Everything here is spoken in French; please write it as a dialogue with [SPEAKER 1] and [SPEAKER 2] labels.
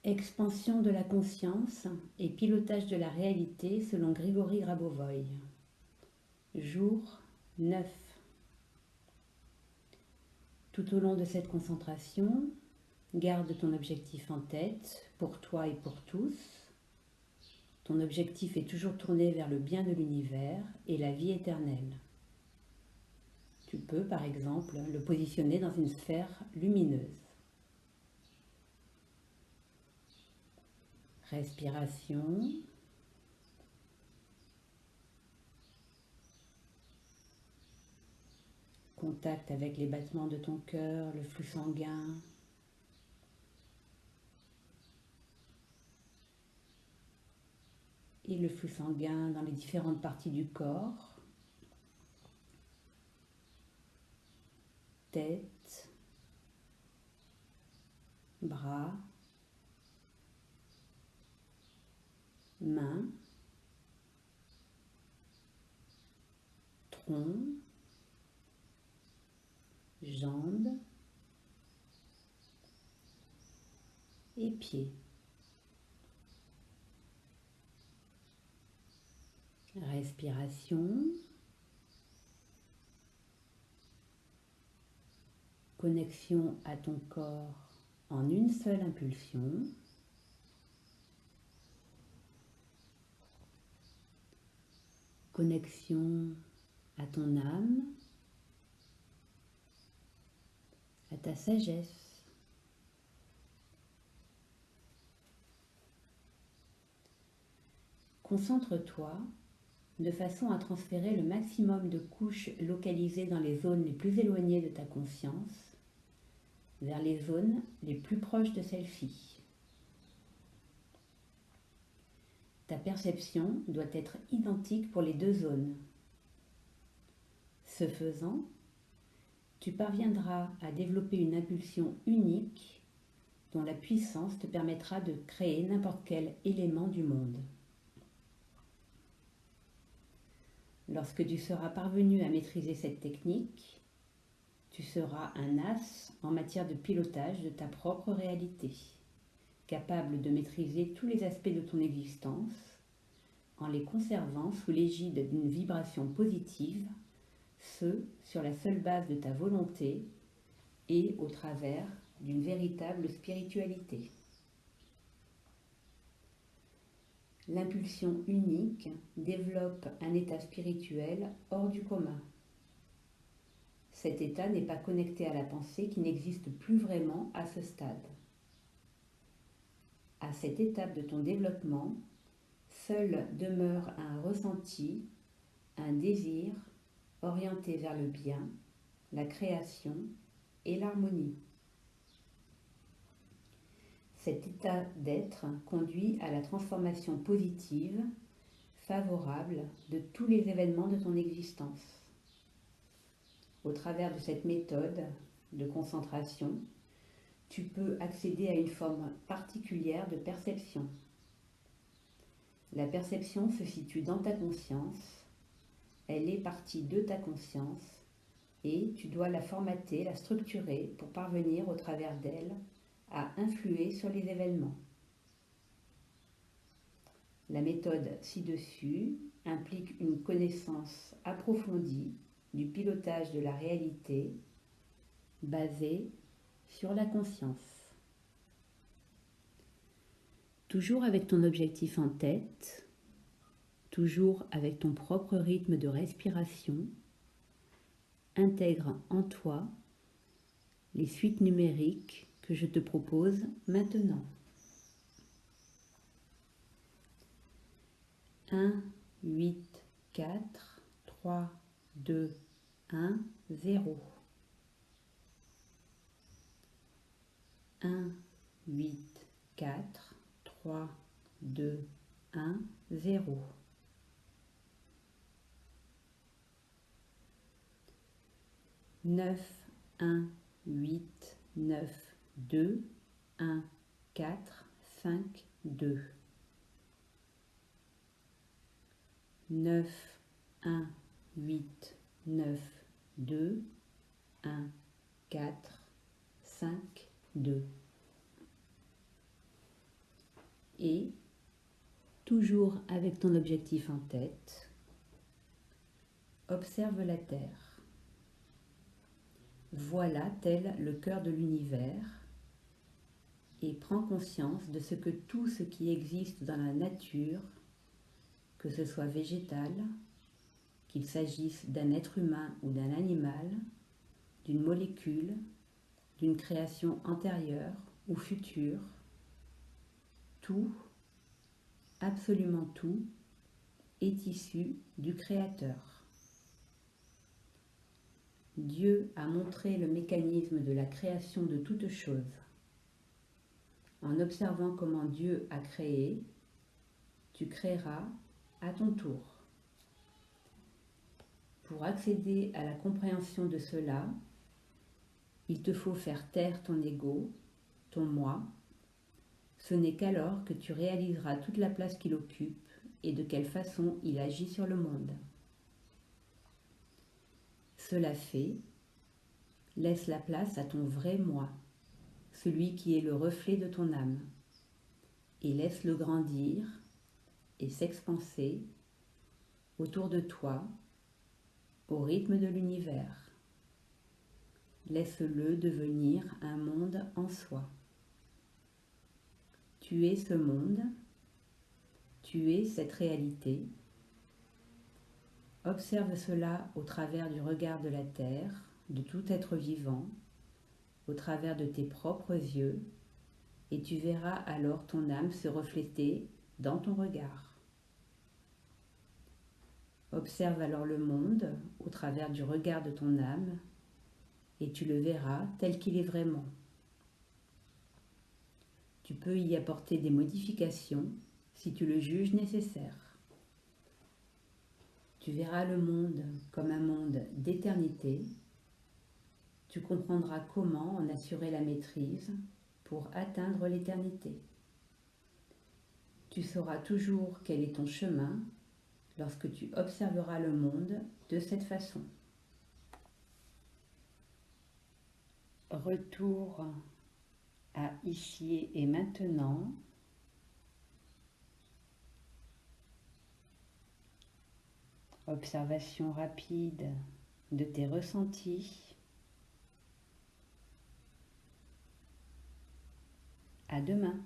[SPEAKER 1] Expansion de la conscience et pilotage de la réalité selon Grigory Grabovoï. Jour 9. Tout au long de cette concentration, garde ton objectif en tête, pour toi et pour tous. Ton objectif est toujours tourné vers le bien de l'univers et la vie éternelle. Tu peux, par exemple, le positionner dans une sphère lumineuse. Respiration. Contact avec les battements de ton cœur, le flux sanguin. Et le flux sanguin dans les différentes parties du corps. Tête, bras, mains, tronc, jambes et pieds. Respiration. Connexion à ton corps en une seule impulsion. Connexion à ton âme, à ta sagesse. Concentre-toi de façon à transférer le maximum de couches localisées dans les zones les plus éloignées de ta conscience vers les zones les plus proches de celle-ci. Ta perception doit être identique pour les deux zones. Ce faisant, tu parviendras à développer une impulsion unique dont la puissance te permettra de créer n'importe quel élément du monde. Lorsque tu seras parvenu à maîtriser cette technique, tu seras un as en matière de pilotage de ta propre réalité, capable de maîtriser tous les aspects de ton existence en les conservant sous l'égide d'une vibration positive, ce sur la seule base de ta volonté et au travers d'une véritable spiritualité. L'impulsion unique développe un état spirituel hors du commun. Cet état n'est pas connecté à la pensée qui n'existe plus vraiment à ce stade. À cette étape de ton développement, seul demeure un ressenti, un désir orienté vers le bien, la création et l'harmonie. Cet état d'être conduit à la transformation positive, favorable de tous les événements de ton existence. Au travers de cette méthode de concentration, tu peux accéder à une forme particulière de perception. La perception se situe dans ta conscience, elle est partie de ta conscience et tu dois la formater, la structurer pour parvenir au travers d'elle à influer sur les événements. La méthode ci-dessus implique une connaissance approfondie du pilotage de la réalité basée sur la conscience. Toujours avec ton objectif en tête, toujours avec ton propre rythme de respiration, intègre en toi les suites numériques que je te propose maintenant. 1, 8, 4, 3, 2, 1, 0. 1, 8, 4, 3, 2, 1, 0. 9, 1, 8, 9, 2, 1, 4, 5, 2. 9, 1, 8, 9, 2, 1, 4, 5, 2. Et, toujours avec ton objectif en tête, observe la Terre. Vois-la tel le cœur de l'univers et prends conscience de ce que tout ce qui existe dans la nature, que ce soit végétal, qu'il s'agisse d'un être humain ou d'un animal, d'une molécule, d'une création antérieure ou future, tout, absolument tout, est issu du Créateur. Dieu a montré le mécanisme de la création de toutes choses. En observant comment Dieu a créé, tu créeras à ton tour. Pour accéder à la compréhension de cela, il te faut faire taire ton ego, ton moi. Ce n'est qu'alors que tu réaliseras toute la place qu'il occupe et de quelle façon il agit sur le monde. Cela fait, laisse la place à ton vrai moi, celui qui est le reflet de ton âme, et laisse-le grandir et s'expanser autour de toi au rythme de l'univers. Laisse-le devenir un monde en soi. Tu es ce monde, tu es cette réalité. Observe cela au travers du regard de la terre, de tout être vivant, au travers de tes propres yeux, et tu verras alors ton âme se refléter dans ton regard. Observe alors le monde au travers du regard de ton âme, et tu le verras tel qu'il est vraiment. Tu peux y apporter des modifications si tu le juges nécessaire. Tu verras le monde comme un monde d'éternité. Tu comprendras comment en assurer la maîtrise pour atteindre l'éternité. Tu sauras toujours quel est ton chemin lorsque tu observeras le monde de cette façon. Retour à ici et maintenant. Observation rapide de tes ressentis. À demain.